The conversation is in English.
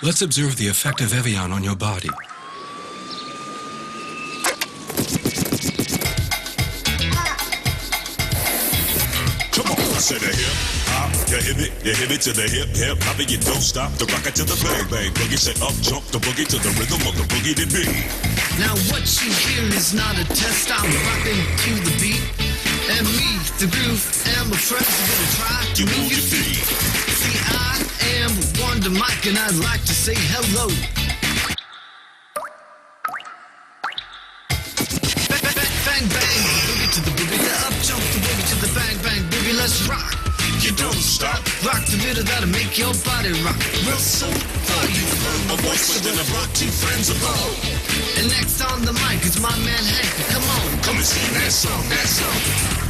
Let's observe the effect of Evian on your body. Come on, I said a hip hop, you hit it to the hip hip hop, and you don't stop the rock it to the bang bang boogie. Say up jump the boogie to the rhythm of the boogie to beat. Now what you hear is not a test. I'm rocking to the beat, and me, the groove, and my friends are gonna try to move your feet. See, I am Wonder Mike, and I'd like to say hello. Bang bang boogie to the boogie, the up jump the boogie to the bang bang boogie. Let's rock. You don't stop. Rock the rhythm that'll make your body rock. Real soon for you. My voice within a brought two friends above. And next on the mic is my man Hank. Come on, Come and sing that song, that song.